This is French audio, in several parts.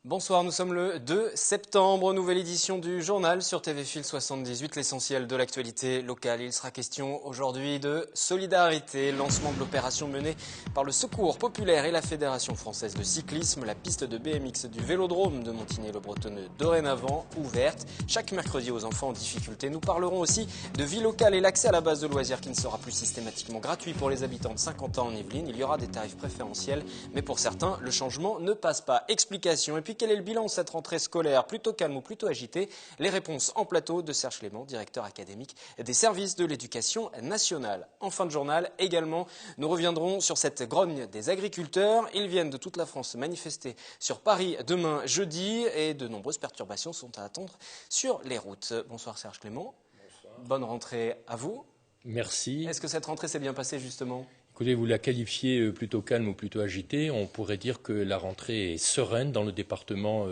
Bonsoir, nous sommes le 2 septembre, nouvelle édition du journal sur TV Fil 78, l'essentiel de l'actualité locale. Il sera question aujourd'hui de solidarité, lancement de l'opération menée par le Secours populaire et la Fédération française de cyclisme. La piste de BMX du Vélodrome de Montigny-le-Bretonneux dorénavant ouverte chaque mercredi aux enfants en difficulté. Nous parlerons aussi de vie locale et l'accès à la base de loisirs qui ne sera plus systématiquement gratuit pour les habitants de Saint-Quentin en Yvelines. Il y aura des tarifs préférentiels, mais pour certains, le changement ne passe pas. Explication. Et puis quel est le bilan de cette rentrée scolaire? Plutôt calme ou plutôt agitée? Les réponses en plateau de Serge Clément, directeur académique des services de l'éducation nationale. En fin de journal également, nous reviendrons sur cette grogne des agriculteurs. Ils viennent de toute la France manifester sur Paris demain jeudi et de nombreuses perturbations sont à attendre sur les routes. Bonsoir Serge Clément. Bonsoir. Bonne rentrée à vous. Merci. Est-ce que cette rentrée s'est bien passée justement? Écoutez, vous la qualifiez plutôt calme ou plutôt agitée. On pourrait dire que la rentrée est sereine dans le département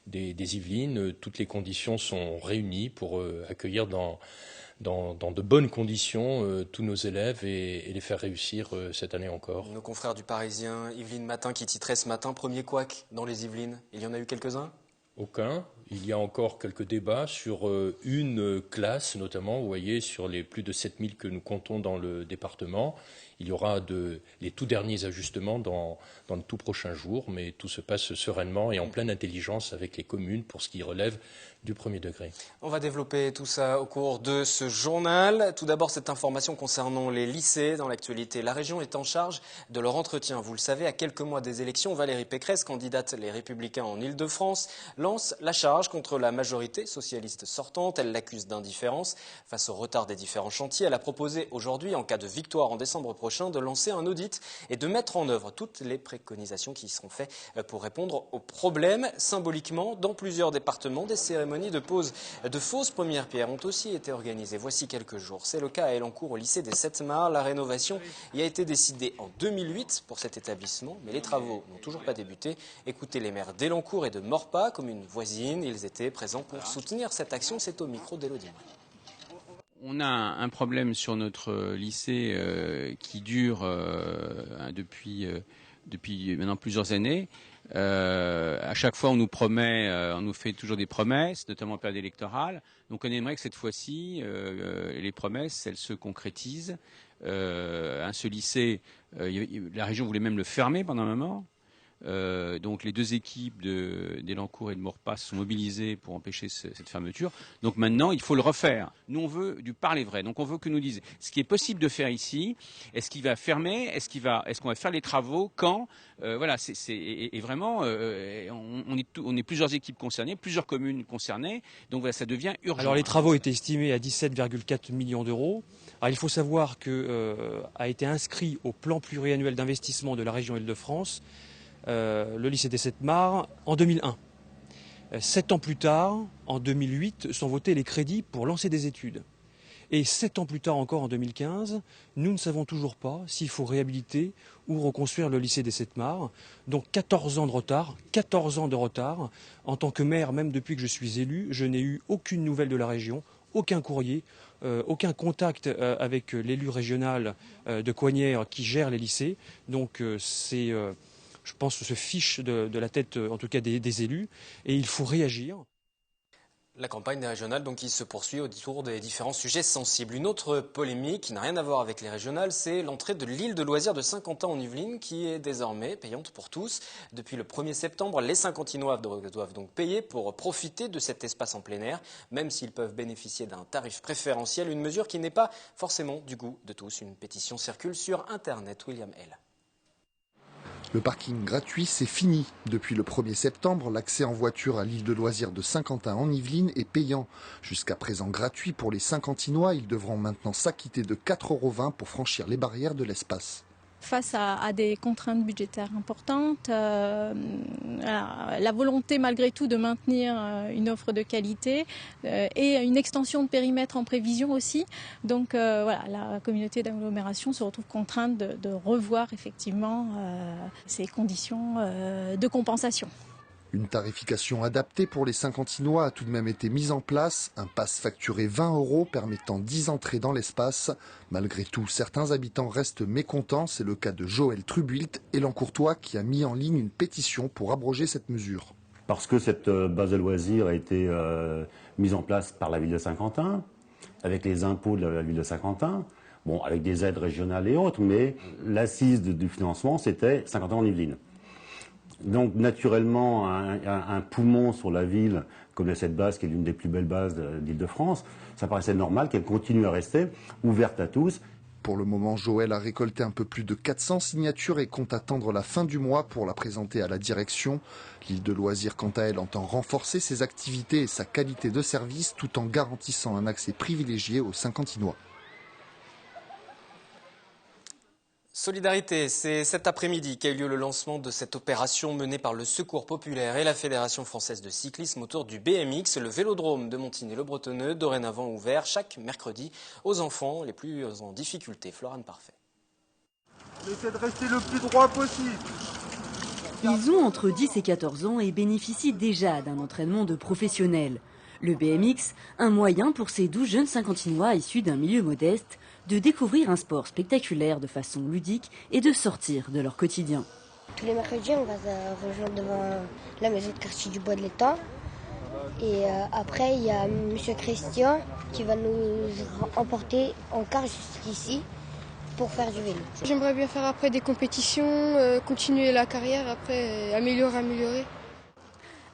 des Yvelines. Toutes les conditions sont réunies pour accueillir dans de bonnes conditions tous nos élèves et les faire réussir cette année encore. Nos confrères du Parisien, Yvelines Matin, qui titrait ce matin « Premier couac dans les Yvelines ». Il y en a eu quelques-uns? Aucun. Il y a encore quelques débats sur une classe, notamment, vous voyez, sur les plus de 7000 que nous comptons dans le département. Il y aura les tout derniers ajustements dans le tout prochain jour, mais tout se passe sereinement et en pleine intelligence avec les communes pour ce qui relève du premier degré. On va développer tout ça au cours de ce journal. Tout d'abord, cette information concernant les lycées dans l'actualité. La région est en charge de leur entretien. Vous le savez, à quelques mois des élections, Valérie Pécresse, candidate Les Républicains en Ile-de-France, lance la charge contre la majorité socialiste sortante. Elle l'accuse d'indifférence face au retard des différents chantiers. Elle a proposé aujourd'hui, en cas de victoire en décembre prochain, de lancer un audit et de mettre en œuvre toutes les préconisations qui y seront faites pour répondre aux problèmes. Symboliquement, dans plusieurs départements, des cérémonies de pose de fausses premières pierres ont aussi été organisées. Voici quelques jours. C'est le cas à Elancourt au lycée des Sept-Mars. La rénovation y a été décidée en 2008 pour cet établissement, mais les travaux n'ont toujours pas débuté. Écoutez les maires d'Elancourt et de Maurepas, communes voisines. Ils étaient présents pour soutenir cette action. C'est au micro d'Élodie. On a un problème sur notre lycée qui dure depuis maintenant plusieurs années. À chaque fois, on nous promet, on nous fait toujours des promesses, notamment en période électorale. Donc, on aimerait que cette fois-ci, les promesses, elles se concrétisent. Ce lycée, la région voulait même le fermer pendant un moment. Donc les deux équipes d'Elancourt et de Maurepas sont mobilisées pour empêcher cette fermeture. Donc maintenant, il faut le refaire. Nous, on veut du parler vrai. Donc on veut que nous disent ce qui est possible de faire ici. Est-ce qu'il va fermer? Est-ce qu'on va faire les travaux? Quand? Voilà. Et vraiment, on est plusieurs équipes concernées, plusieurs communes concernées. Donc voilà, ça devient urgent. Alors les travaux étaient estimés à 17,4 millions d'euros. Alors il faut savoir que a été inscrit au plan pluriannuel d'investissement de la région Île-de-France le lycée des Sept-Mars en 2001. 7 ans plus tard, en 2008, sont votés les crédits pour lancer des études. Et 7 ans plus tard encore, en 2015, nous ne savons toujours pas s'il faut réhabiliter ou reconstruire le lycée des Sept-Mars. Donc 14 ans de retard, 14 ans de retard. En tant que maire, même depuis que je suis élu, je n'ai eu aucune nouvelle de la région, aucun courrier, aucun contact avec l'élu régional de Coignères qui gère les lycées. Donc je pense que se fiche de la tête, en tout cas des élus, et il faut réagir. La campagne régionale donc, qui se poursuit autour des différents sujets sensibles. Une autre polémique qui n'a rien à voir avec les régionales, c'est l'entrée de l'île de loisirs de Saint-Quentin en Yvelines qui est désormais payante pour tous. Depuis le 1er septembre, les Saint-Quentinois doivent donc payer pour profiter de cet espace en plein air, même s'ils peuvent bénéficier d'un tarif préférentiel, une mesure qui n'est pas forcément du goût de tous. Une pétition circule sur Internet. William L. Le parking gratuit, c'est fini. Depuis le 1er septembre, l'accès en voiture à l'île de loisirs de Saint-Quentin en Yvelines est payant. Jusqu'à présent gratuit pour les Saint-Quentinois, ils devront maintenant s'acquitter de 4,20 € pour franchir les barrières de l'espace. Face à des contraintes budgétaires importantes, la volonté malgré tout de maintenir une offre de qualité et une extension de périmètre en prévision aussi. Donc voilà, la communauté d'agglomération se retrouve contrainte de revoir effectivement ses conditions de compensation. Une tarification adaptée pour les Saint-Quentinois a tout de même été mise en place. Un pass facturé 20 € permettant 10 entrées dans l'espace. Malgré tout, certains habitants restent mécontents. C'est le cas de Joël Trubuilt, élan courtois, qui a mis en ligne une pétition pour abroger cette mesure. Parce que cette base de loisirs a été mise en place par la ville de Saint-Quentin, avec les impôts de la ville de Saint-Quentin, bon, avec des aides régionales et autres, mais l'assise du financement, c'était Saint-Quentin-en-Yvelines. Donc naturellement, un poumon sur la ville, comme cette base qui est l'une des plus belles bases d'Île-de-France, ça paraissait normal qu'elle continue à rester ouverte à tous. Pour le moment, Joël a récolté un peu plus de 400 signatures et compte attendre la fin du mois pour la présenter à la direction. L'île de loisirs, quant à elle, entend renforcer ses activités et sa qualité de service tout en garantissant un accès privilégié aux Saint-Quentinois. Solidarité, c'est cet après-midi qu'a eu lieu le lancement de cette opération menée par le Secours populaire et la Fédération française de cyclisme autour du BMX, le vélodrome de Montigny-le-Bretonneux, dorénavant ouvert chaque mercredi aux enfants les plus en difficulté. Florane Parfait. On essaie de rester le plus droit possible. Ils ont entre 10 et 14 ans et bénéficient déjà d'un entraînement de professionnels. Le BMX, un moyen pour ces 12 jeunes Saint-Quentinois issus d'un milieu modeste de découvrir un sport spectaculaire de façon ludique et de sortir de leur quotidien. Tous les mercredis, on va rejoindre devant la maison de quartier du Bois de l'Étang. Et après, il y a M. Christian qui va nous emporter en car jusqu'ici pour faire du vélo. J'aimerais bien faire après des compétitions, continuer la carrière, après améliorer.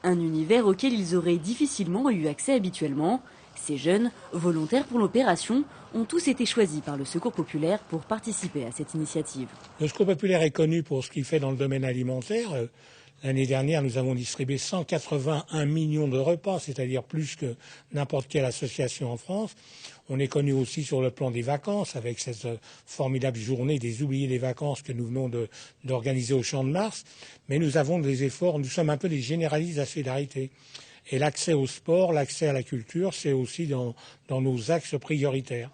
Un univers auquel ils auraient difficilement eu accès habituellement. Ces jeunes, volontaires pour l'opération, ont tous été choisis par le Secours populaire pour participer à cette initiative. Le Secours populaire est connu pour ce qu'il fait dans le domaine alimentaire. L'année dernière, nous avons distribué 181 millions de repas, c'est-à-dire plus que n'importe quelle association en France. On est connu aussi sur le plan des vacances, avec cette formidable journée des oubliés des vacances que nous venons d'organiser au Champ de Mars. Mais nous avons des efforts, nous sommes un peu des généralistes de la solidarité. Et l'accès au sport, l'accès à la culture, c'est aussi dans nos axes prioritaires.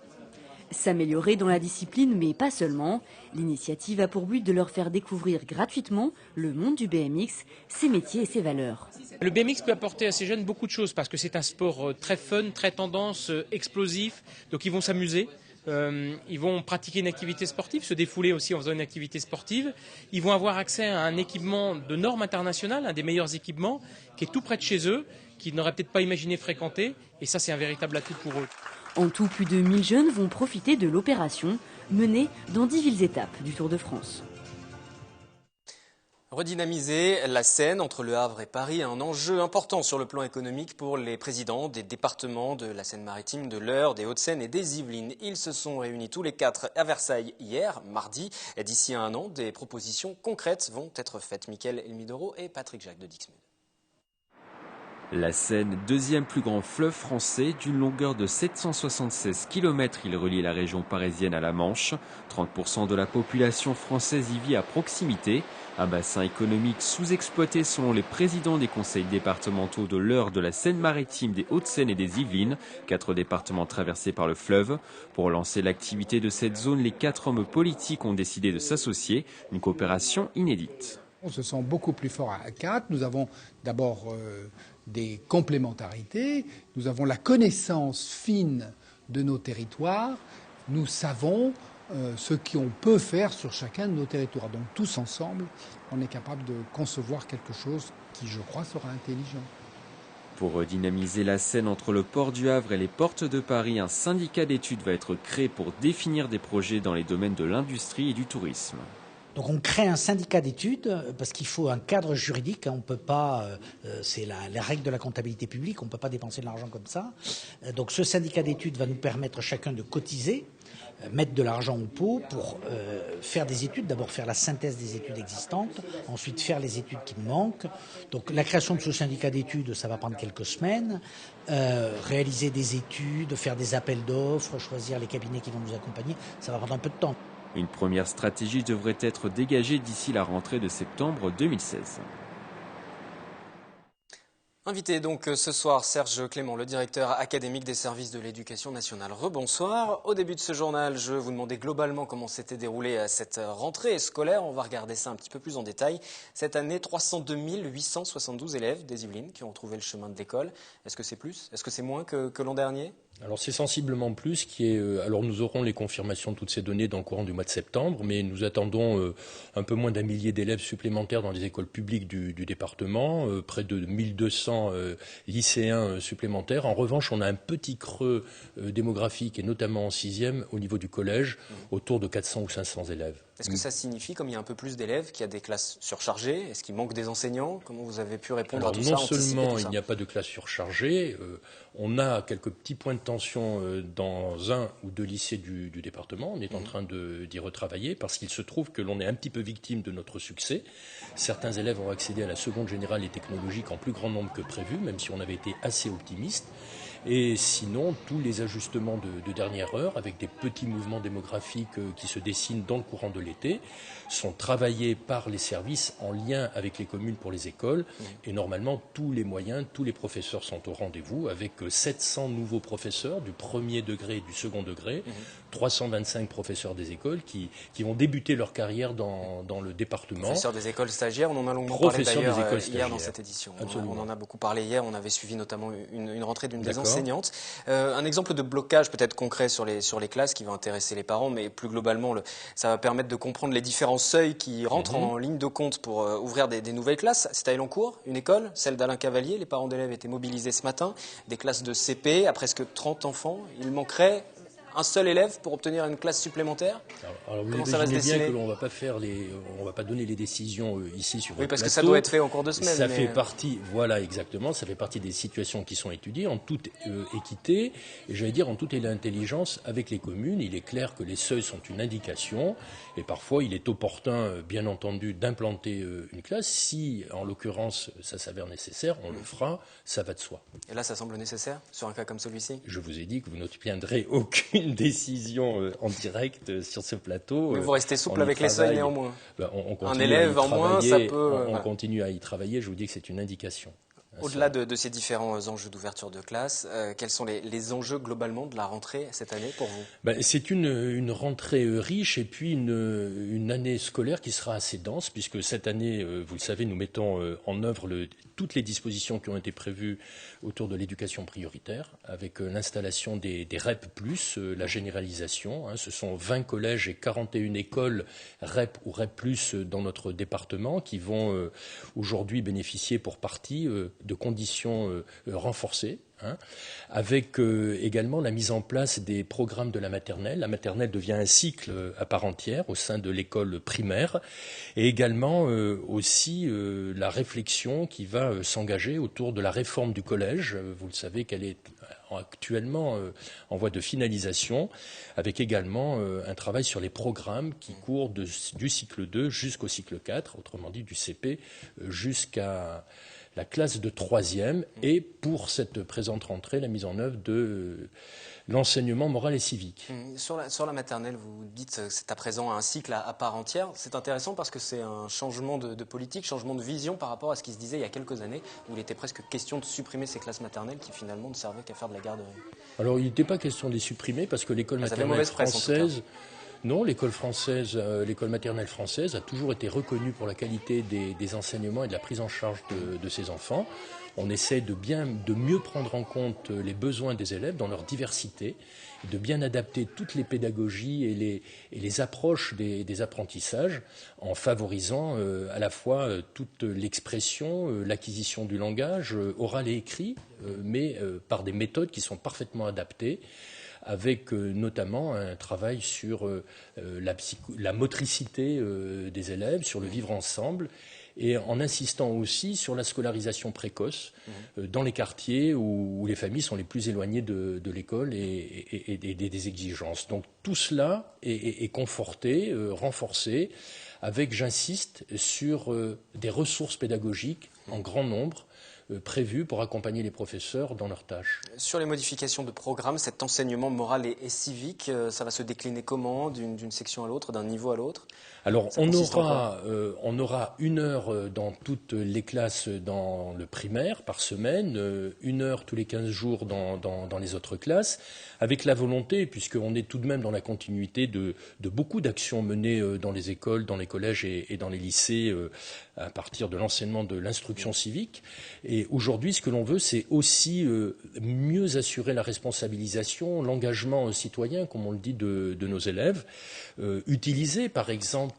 S'améliorer dans la discipline, mais pas seulement. L'initiative a pour but de leur faire découvrir gratuitement le monde du BMX, ses métiers et ses valeurs. Le BMX peut apporter à ces jeunes beaucoup de choses parce que c'est un sport très fun, très tendance, explosif. Donc ils vont s'amuser. Ils vont pratiquer une activité sportive, se défouler aussi en faisant une activité sportive. Ils vont avoir accès à un équipement de normes internationales, un des meilleurs équipements, qui est tout près de chez eux, qu'ils n'auraient peut-être pas imaginé fréquenter. Et ça, c'est un véritable atout pour eux. En tout, plus de 1000 jeunes vont profiter de l'opération menée dans 10 villes étapes du Tour de France. Redynamiser la Seine entre Le Havre et Paris, un enjeu important sur le plan économique pour les présidents des départements de la Seine-Maritime, de l'Eure, des Hauts-de-Seine et des Yvelines. Ils se sont réunis tous les 4 à Versailles hier, mardi. D'ici à un an, des propositions concrètes vont être faites. Mickaël Elmidoro et Patrick Jacques de Dixmude. La Seine, deuxième plus grand fleuve français, d'une longueur de 776 km, il relie la région parisienne à la Manche. 30% de la population française y vit à proximité. Un bassin économique sous-exploité selon les présidents des conseils départementaux de l'Eure, de la Seine-Maritime, des Hauts-de-Seine et des Yvelines, 4 départements traversés par le fleuve. Pour lancer l'activité de cette zone, les 4 hommes politiques ont décidé de s'associer, une coopération inédite. On se sent beaucoup plus fort à 4. Nous avons d'abord des complémentarités, nous avons la connaissance fine de nos territoires, nous savons ce qu'on peut faire sur chacun de nos territoires. Donc tous ensemble, on est capable de concevoir quelque chose qui, je crois, sera intelligent. Pour dynamiser la Seine entre le port du Havre et les portes de Paris, un syndicat d'études va être créé pour définir des projets dans les domaines de l'industrie et du tourisme. Donc on crée un syndicat d'études parce qu'il faut un cadre juridique. On peut pas, c'est la règle de la comptabilité publique, on ne peut pas dépenser de l'argent comme ça. Donc ce syndicat d'études va nous permettre chacun de cotiser, mettre de l'argent au pot pour faire des études. D'abord faire la synthèse des études existantes, ensuite faire les études qui manquent. Donc la création de ce syndicat d'études, ça va prendre quelques semaines. Réaliser des études, faire des appels d'offres, choisir les cabinets qui vont nous accompagner, ça va prendre un peu de temps. Une première stratégie devrait être dégagée d'ici la rentrée de septembre 2016. Invité donc ce soir, Serge Clément, le directeur académique des services de l'éducation nationale. Rebonsoir. Au début de ce journal, je vous demandais globalement comment s'était déroulée cette rentrée scolaire. On va regarder ça un petit peu plus en détail. Cette année, 302 872 élèves des Yvelines qui ont retrouvé le chemin de l'école. Est-ce que c'est plus? Est-ce que c'est moins que l'an dernier? Alors c'est sensiblement plus, alors nous aurons les confirmations de toutes ces données dans le courant du mois de septembre, mais nous attendons un peu moins d'1 millier d'élèves supplémentaires dans les écoles publiques du département, près de 1200 lycéens supplémentaires. En revanche, on a un petit creux démographique, et notamment en 6e, au niveau du collège, autour de 400 ou 500 élèves. Est-ce que ça signifie, comme il y a un peu plus d'élèves, qu'il y a des classes surchargées? Est-ce qu'il manque des enseignants? Comment vous avez pu répondre à tout ça? Non seulement il n'y a pas de classes surchargées, on a quelques petits points de tension dans 1 ou 2 lycées du département. On est en train d'y retravailler parce qu'il se trouve que l'on est un petit peu victime de notre succès. Certains élèves ont accédé à la seconde générale et technologique en plus grand nombre que prévu, même si on avait été assez optimiste. Et sinon, tous les ajustements de dernière heure, avec des petits mouvements démographiques qui se dessinent dans le courant de l'été, sont travaillés par les services en lien avec les communes pour les écoles. Et normalement, tous les moyens, tous les professeurs sont au rendez-vous, avec 700 nouveaux professeurs du premier degré et du second degré, 325 professeurs des écoles qui vont débuter leur carrière dans le département. Professeurs des écoles stagiaires, on en a longuement parlé d'ailleurs hier dans cette édition. On en a beaucoup parlé hier, on avait suivi notamment une rentrée d'une des enseignantes. Un exemple de blocage peut-être concret sur les classes qui va intéresser les parents, mais plus globalement, ça va permettre de comprendre les différents seuils qui rentrent en ligne de compte pour ouvrir des nouvelles classes. C'est à Elancourt, une école, celle d'Alain Cavalier. Les parents d'élèves étaient mobilisés ce matin. Des classes de CP à presque 30 enfants. Il manquerait un seul élève pour obtenir une classe supplémentaire? Alors vous imaginez bien que l'on va pas donner les décisions ici sur le parce plateau. Que ça doit être fait en cours de semaine. Ça fait partie, voilà exactement, ça fait partie des situations qui sont étudiées en toute équité et j'allais dire en toute intelligence avec les communes. Il est clair que les seuils sont une indication et parfois il est opportun, bien entendu, d'implanter une classe. Si, en l'occurrence, ça s'avère nécessaire, on le fera, ça va de soi. Et là, ça semble nécessaire sur un cas comme celui-ci? Je vous ai dit que vous n'obtiendrez aucune décision en direct sur ce plateau. Mais vous restez souple avec les seuils néanmoins. Un élève en moins, ça peut... On continue à y travailler, je vous dis que c'est une indication. Au-delà de ces différents enjeux d'ouverture de classe, quels sont les enjeux globalement de la rentrée cette année pour vous? C'est une rentrée riche et puis une année scolaire qui sera assez dense puisque cette année, vous le savez, nous mettons en œuvre toutes les dispositions qui ont été prévues autour de l'éducation prioritaire avec l'installation des REP+, la généralisation. Ce sont 20 collèges et 41 écoles REP ou REP+, dans notre département qui vont aujourd'hui bénéficier pour partie de conditions renforcées, avec également la mise en place des programmes de la maternelle. La maternelle devient un cycle à part entière au sein de l'école primaire et également aussi la réflexion qui va s'engager autour de la réforme du collège. Vous le savez qu'elle est actuellement en voie de finalisation, avec également un travail sur les programmes qui courent du cycle 2 jusqu'au cycle 4, autrement dit du CP jusqu'à la classe de 3e, et pour cette présente rentrée, la mise en œuvre de l'enseignement moral et civique. Sur la maternelle, vous dites que c'est à présent un cycle à part entière. C'est intéressant parce que c'est un changement de politique, changement de vision par rapport à ce qui se disait il y a quelques années, où il était presque question de supprimer ces classes maternelles qui finalement ne servaient qu'à faire de la garderie. Alors il n'était pas question de les supprimer parce que l'école maternelle française... Non, l'école maternelle française a toujours été reconnue pour la qualité des enseignements et de la prise en charge de ses enfants. On essaie de mieux prendre en compte les besoins des élèves dans leur diversité, de bien adapter toutes les pédagogies et les approches des apprentissages en favorisant à la fois toute l'expression, l'acquisition du langage oral et écrit, mais par des méthodes qui sont parfaitement adaptées, avec notamment un travail sur la motricité des élèves, sur le vivre ensemble, et en insistant aussi sur la scolarisation précoce dans les quartiers où les familles sont les plus éloignées de l'école et des exigences. Donc tout cela est conforté, renforcé, avec, j'insiste, sur des ressources pédagogiques en grand nombre, prévues pour accompagner les professeurs dans leurs tâches. Sur les modifications de programme, cet enseignement moral et civique, ça va se décliner comment, d'une section à l'autre, d'un niveau à l'autre? Alors, on aura 1 heure dans toutes les classes dans le primaire par semaine, 1 heure tous les 15 jours dans les autres classes, avec la volonté, puisqu'on est tout de même dans la continuité de beaucoup d'actions menées dans les écoles, dans les collèges et dans les lycées à partir de l'enseignement de l'instruction civique. Et aujourd'hui, ce que l'on veut, c'est aussi mieux assurer la responsabilisation, l'engagement citoyen, comme on le dit, de nos élèves. Utiliser, par exemple,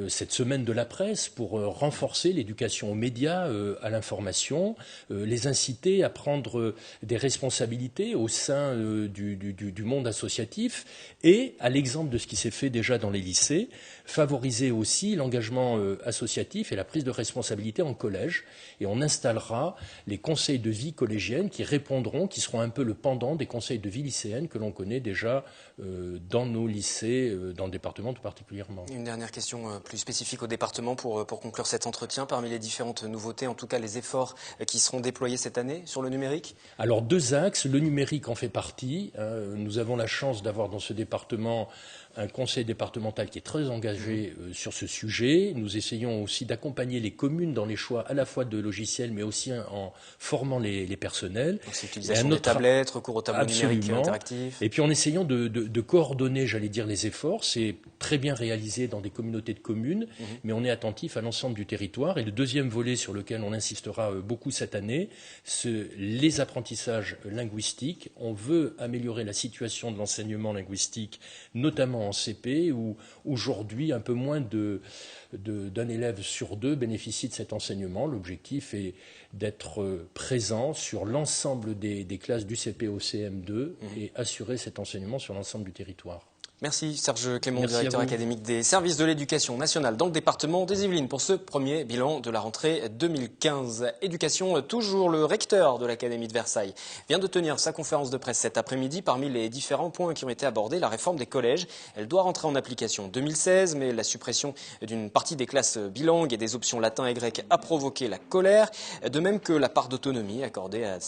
cette semaine de la presse pour renforcer l'éducation aux médias, à l'information, les inciter à prendre des responsabilités au sein du monde associatif et, à l'exemple de ce qui s'est fait déjà dans les lycées, favoriser aussi l'engagement associatif et la prise de responsabilité en collège. Et on installera les conseils de vie collégiennes qui seront un peu le pendant des conseils de vie lycéennes que l'on connaît déjà dans nos lycées, dans le département tout particulièrement. Une dernière question plus spécifique au département pour conclure cet entretien. Parmi les différentes nouveautés, en tout cas les efforts qui seront déployés cette année sur le numérique? Alors 2 axes, le numérique en fait partie. Nous avons la chance d'avoir dans ce département un conseil départemental qui est très engagé sur ce sujet. Nous essayons aussi d'accompagner les communes dans les choix à la fois de logiciels mais aussi en formant les personnels. Donc c'est l'utilisation des tablettes, recours aux tableaux numériques interactifs. Et puis en essayant de coordonner, j'allais dire, les efforts. C'est très bien réalisé dans des communautés de communes, mais on est attentif à l'ensemble du territoire. Et le deuxième volet sur lequel on insistera beaucoup cette année, c'est les apprentissages linguistiques. On veut améliorer la situation de l'enseignement linguistique, notamment en CP, où aujourd'hui un peu moins d'un élève sur 2 bénéficie de cet enseignement. L'objectif est d'être présent sur l'ensemble des classes du CP au CM2 et assurer cet enseignement sur l'ensemble du territoire. Merci Serge Clément, Merci directeur académique des services de l'éducation nationale dans le département des Yvelines pour ce premier bilan de la rentrée 2015. Éducation, toujours le recteur de l'Académie de Versailles vient de tenir sa conférence de presse cet après-midi. Parmi les différents points qui ont été abordés, la réforme des collèges. Elle doit rentrer en application 2016, mais la suppression d'une partie des classes bilingues et des options latin et grec a provoqué la colère. De même que la part d'autonomie accordée à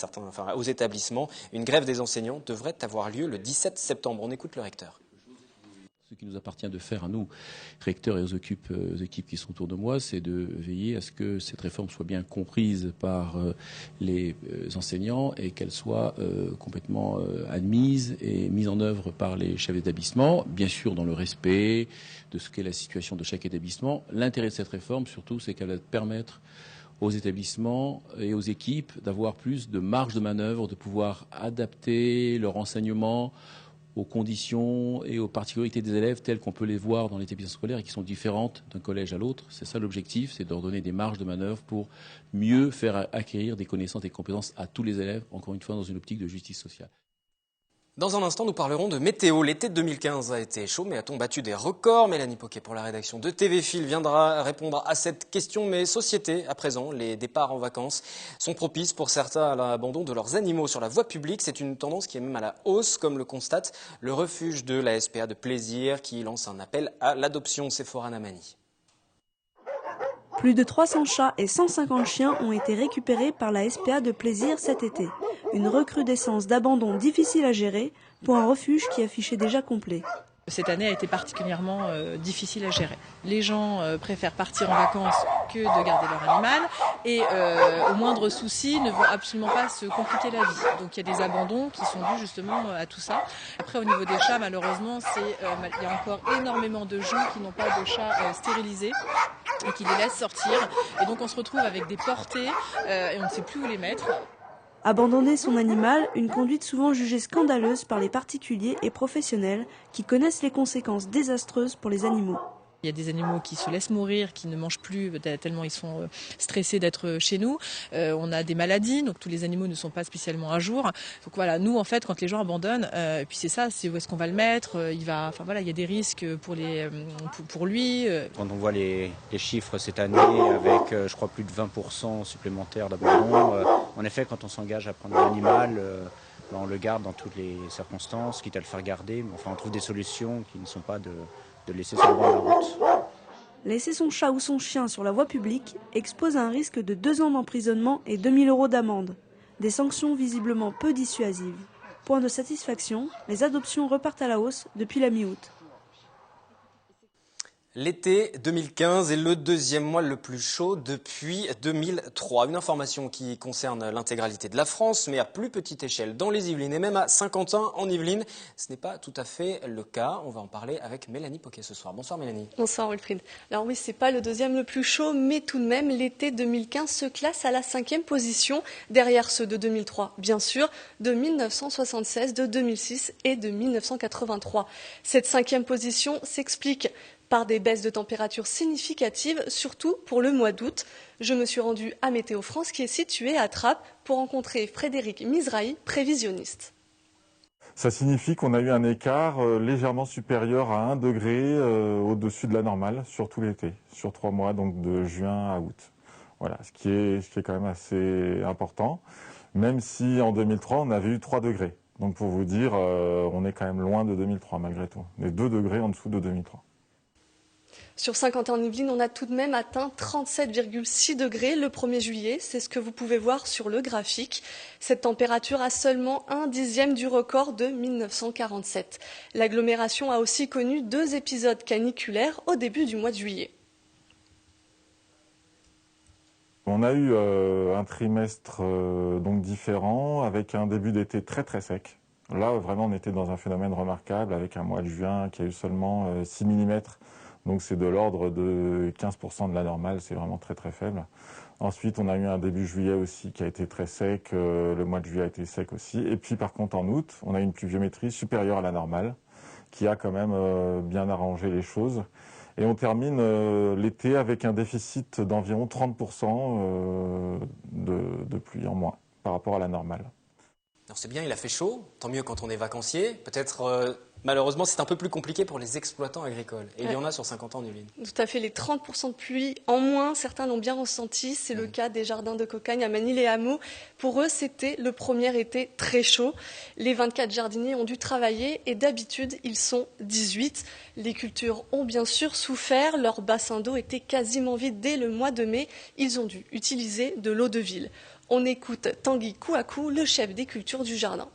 aux établissements. Une grève des enseignants devrait avoir lieu le 17 septembre. On écoute le recteur. Ce qui nous appartient de faire à nous, recteurs et aux équipes qui sont autour de moi, c'est de veiller à ce que cette réforme soit bien comprise par les enseignants et qu'elle soit complètement admise et mise en œuvre par les chefs d'établissement, bien sûr dans le respect de ce qu'est la situation de chaque établissement. L'intérêt de cette réforme, surtout, c'est qu'elle va permettre aux établissements et aux équipes d'avoir plus de marge de manœuvre, de pouvoir adapter leur enseignement aux conditions et aux particularités des élèves telles qu'on peut les voir dans les établissements scolaires et qui sont différentes d'un collège à l'autre. C'est ça l'objectif, c'est de leur donner des marges de manœuvre pour mieux faire acquérir des connaissances et des compétences à tous les élèves, encore une fois dans une optique de justice sociale. Dans un instant, nous parlerons de météo. L'été 2015 a été chaud, mais a-t-on battu des records? Mélanie Poquet pour la rédaction de TV Fil viendra répondre à cette question. Mais société, à présent, les départs en vacances sont propices pour certains à l'abandon de leurs animaux sur la voie publique. C'est une tendance qui est même à la hausse, comme le constate le refuge de la SPA de Plaisir qui lance un appel à l'adoption. Sephora Namani. Plus de 300 chats et 150 chiens ont été récupérés par la SPA de Plaisir cet été. Une recrudescence d'abandon difficile à gérer pour un refuge qui affichait déjà complet. Cette année a été particulièrement difficile à gérer. Les gens préfèrent partir en vacances que de garder leur animal et au moindre souci ne vont absolument pas se compliquer la vie. Donc il y a des abandons qui sont dus justement à tout ça. Après au niveau des chats, malheureusement, il y a encore énormément de gens qui n'ont pas de chats stérilisés et qui les laissent sortir. Et donc on se retrouve avec des portées et on ne sait plus où les mettre. Abandonner son animal, une conduite souvent jugée scandaleuse par les particuliers et professionnels qui connaissent les conséquences désastreuses pour les animaux. Il y a des animaux qui se laissent mourir, qui ne mangent plus tellement ils sont stressés d'être chez nous. On a des maladies, donc tous les animaux ne sont pas spécialement à jour. Donc voilà, nous en fait, quand les gens abandonnent, et puis c'est ça, c'est où est-ce qu'on va le mettre. Il y a des risques pour lui. Quand on voit les chiffres cette année, avec je crois plus de 20% supplémentaires d'abandon, en effet, quand on s'engage à prendre un animal, on le garde dans toutes les circonstances, quitte à le faire garder. Mais enfin, on trouve des solutions qui ne sont pas de laisser sur le bord de la route. Laisser son chat ou son chien sur la voie publique expose à un risque de 2 ans d'emprisonnement et 2 000 € d'amende. Des sanctions visiblement peu dissuasives. Point de satisfaction, les adoptions repartent à la hausse depuis la mi-août. L'été 2015 est le deuxième mois le plus chaud depuis 2003. Une information qui concerne l'intégralité de la France, mais à plus petite échelle dans les Yvelines et même à Saint-Quentin en Yvelines. Ce n'est pas tout à fait le cas. On va en parler avec Mélanie Poquet ce soir. Bonsoir Mélanie. Bonsoir Wilfried. Alors oui, c'est pas le deuxième le plus chaud, mais tout de même, l'été 2015 se classe à la 5e position, derrière ceux de 2003, bien sûr, de 1976, de 2006 et de 1983. Cette 5e position s'explique par des baisses de température significatives, surtout pour le mois d'août. Je me suis rendue à Météo France, qui est située à Trappes, pour rencontrer Frédéric Mizrahi, prévisionniste. Ça signifie qu'on a eu un écart légèrement supérieur à 1 degré au-dessus de la normale sur tout l'été, sur 3 mois, donc de juin à août. Voilà, ce qui est quand même assez important, même si en 2003, on avait eu 3 degrés. Donc pour vous dire, on est quand même loin de 2003 malgré tout. On est 2 degrés en dessous de 2003. Sur Saint-Quentin-en-Yvelines, on a tout de même atteint 37,6 degrés le 1er juillet. C'est ce que vous pouvez voir sur le graphique. Cette température a seulement 1/10 du record de 1947. L'agglomération a aussi connu 2 épisodes caniculaires au début du mois de juillet. On a eu un trimestre donc différent, avec un début d'été très très sec. Là, vraiment, on était dans un phénomène remarquable, avec un mois de juin qui a eu seulement 6 mm. Donc c'est de l'ordre de 15% de la normale, c'est vraiment très très faible. Ensuite, on a eu un début juillet aussi qui a été très sec, le mois de juillet a été sec aussi. Et puis par contre en août, on a une pluviométrie supérieure à la normale, qui a quand même bien arrangé les choses. Et on termine l'été avec un déficit d'environ 30% de pluie en moins par rapport à la normale. Alors c'est bien, il a fait chaud, tant mieux quand on est vacancier. Peut-être, malheureusement, c'est un peu plus compliqué pour les exploitants agricoles. Et il y en a sur Saint-Quentin-en-Yvelines. Tout à fait, les 30% de pluie en moins, certains l'ont bien ressenti. C'est le cas des jardins de Cocagne à Manille-et-Hameaux. Pour eux, c'était le premier été très chaud. Les 24 jardiniers ont dû travailler et d'habitude, ils sont 18. Les cultures ont bien sûr souffert. Leur bassin d'eau était quasiment vide dès le mois de mai. Ils ont dû utiliser de l'eau de ville. On écoute Tanguy Kouakou, le chef des cultures du jardin.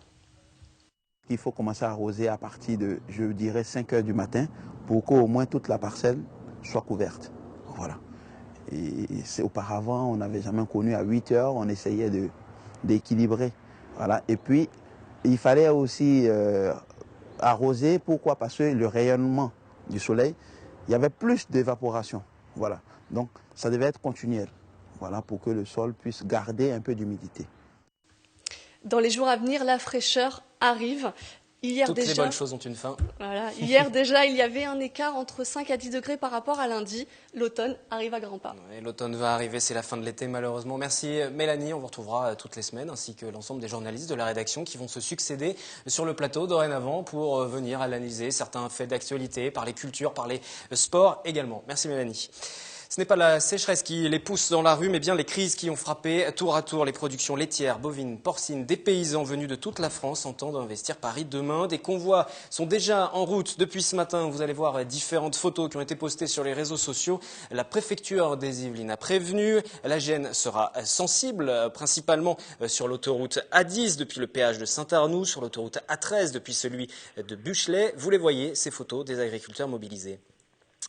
Il faut commencer à arroser à partir de, je dirais, 5 heures du matin pour qu'au moins toute la parcelle soit couverte. Voilà. Et auparavant, on n'avait jamais connu à 8 heures, on essayait d'équilibrer. Voilà. Et puis, il fallait aussi arroser. Pourquoi? Parce que le rayonnement du soleil, il y avait plus d'évaporation. Voilà. Donc, ça devait être continuel. Voilà, pour que le sol puisse garder un peu d'humidité. Dans les jours à venir, la fraîcheur arrive. Toutes les bonnes choses ont une fin. Voilà. Hier déjà, il y avait un écart entre 5 à 10 degrés par rapport à lundi. L'automne arrive à grands pas. Ouais, l'automne va arriver, c'est la fin de l'été malheureusement. Merci Mélanie, on vous retrouvera toutes les semaines, ainsi que l'ensemble des journalistes de la rédaction qui vont se succéder sur le plateau dorénavant pour venir analyser certains faits d'actualité, parler culture, parler sport également. Merci Mélanie. Ce n'est pas la sécheresse qui les pousse dans la rue, mais bien les crises qui ont frappé tour à tour les productions laitières, bovines, porcines. Des paysans venus de toute la France entendent investir Paris demain. Des convois sont déjà en route depuis ce matin. Vous allez voir différentes photos qui ont été postées sur les réseaux sociaux. La préfecture des Yvelines a prévenu. La gêne sera sensible, principalement sur l'autoroute A10 depuis le péage de Saint-Arnoux, sur l'autoroute A13 depuis celui de Buchelet. Vous les voyez, ces photos des agriculteurs mobilisés.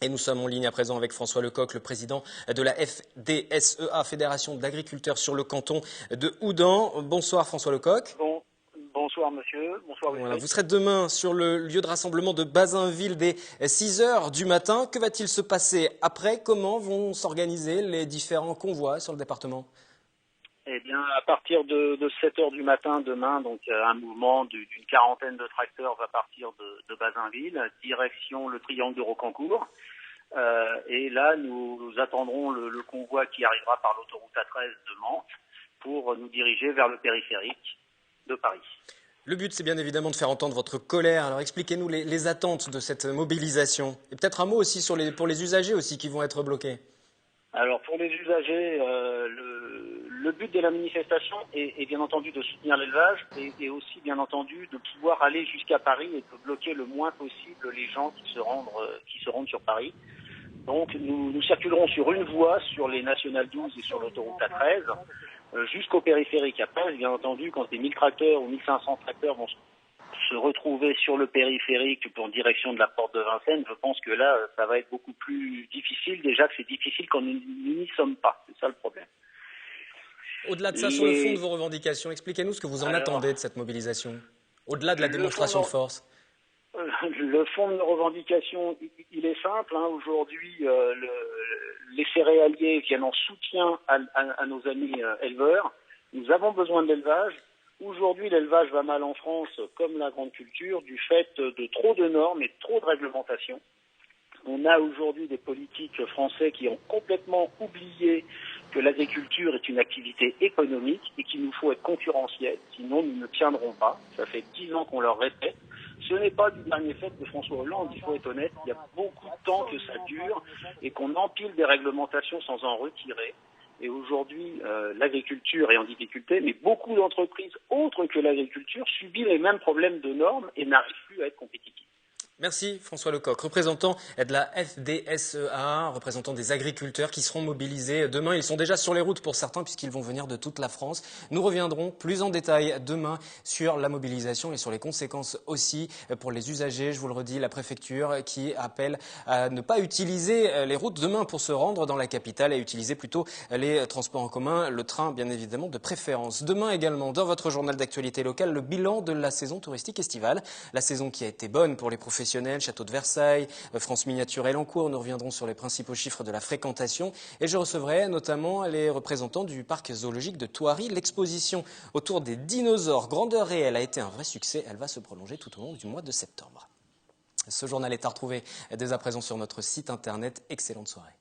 Et nous sommes en ligne à présent avec François Lecoq, le président de la FDSEA, Fédération d'agriculteurs sur le canton de Houdan. Bonsoir François Lecoq. Bonsoir monsieur, bonsoir. Voilà, vous serez demain sur le lieu de rassemblement de Bazinville dès 6 heures du matin. Que va-t-il se passer après? Comment vont s'organiser les différents convois sur le département? Eh bien, à partir de 7 heures du matin demain, donc un mouvement d'une quarantaine de tracteurs va partir de Bazinville, direction le triangle de Rocancourt. Et là, nous attendrons le convoi qui arrivera par l'autoroute A13 de Mantes pour nous diriger vers le périphérique de Paris. Le but, c'est bien évidemment de faire entendre votre colère. Alors expliquez-nous les attentes de cette mobilisation. Et peut-être un mot aussi pour les usagers aussi qui vont être bloqués. Alors pour les usagers, le but de la manifestation est bien entendu de soutenir l'élevage et aussi bien entendu de pouvoir aller jusqu'à Paris et de bloquer le moins possible les gens qui se rendent sur Paris. Donc nous circulerons sur une voie sur les nationales 12 et sur l'autoroute A13 jusqu'au périphérique. Après, bien entendu, quand les 1000 tracteurs ou 1500 tracteurs vont se retrouver sur le périphérique en direction de la porte de Vincennes, je pense que là, ça va être beaucoup plus difficile. Déjà que c'est difficile quand nous n'y sommes pas. C'est ça le problème. Au-delà de ça, sur le fond de vos revendications, expliquez-nous ce que vous en attendez de cette mobilisation, au-delà de la démonstration de force. Le fond de nos revendications, il est simple. Aujourd'hui, les céréaliers viennent en soutien à nos amis éleveurs. Nous avons besoin de l'élevage. Aujourd'hui, l'élevage va mal en France, comme la grande culture, du fait de trop de normes et de trop de réglementations. On a aujourd'hui des politiques français qui ont complètement oublié que l'agriculture est une activité économique et qu'il nous faut être concurrentiel, sinon nous ne tiendrons pas. Ça fait 10 ans qu'on leur répète. Ce n'est pas du dernier fait de François Hollande, il faut être honnête. Il y a beaucoup de temps que ça dure et qu'on empile des réglementations sans en retirer. Et aujourd'hui, l'agriculture est en difficulté, mais beaucoup d'entreprises autres que l'agriculture subissent les mêmes problèmes de normes et n'arrivent plus à être compétitives. Merci François Lecoq, représentant de la FDSEA, représentant des agriculteurs qui seront mobilisés demain. Ils sont déjà sur les routes pour certains puisqu'ils vont venir de toute la France. Nous reviendrons plus en détail demain sur la mobilisation et sur les conséquences aussi pour les usagers. Je vous le redis, la préfecture qui appelle à ne pas utiliser les routes demain pour se rendre dans la capitale et utiliser plutôt les transports en commun, le train bien évidemment de préférence. Demain également, dans votre journal d'actualité locale, le bilan de la saison touristique estivale. La saison qui a été bonne pour les professionnels. Château de Versailles, France Miniature Elancourt. Nous reviendrons sur les principaux chiffres de la fréquentation et je recevrai notamment les représentants du parc zoologique de Thoiry. L'exposition autour des dinosaures grandeur réelle a été un vrai succès. Elle va se prolonger tout au long du mois de septembre. Ce journal est à retrouver dès à présent sur notre site internet. Excellente soirée.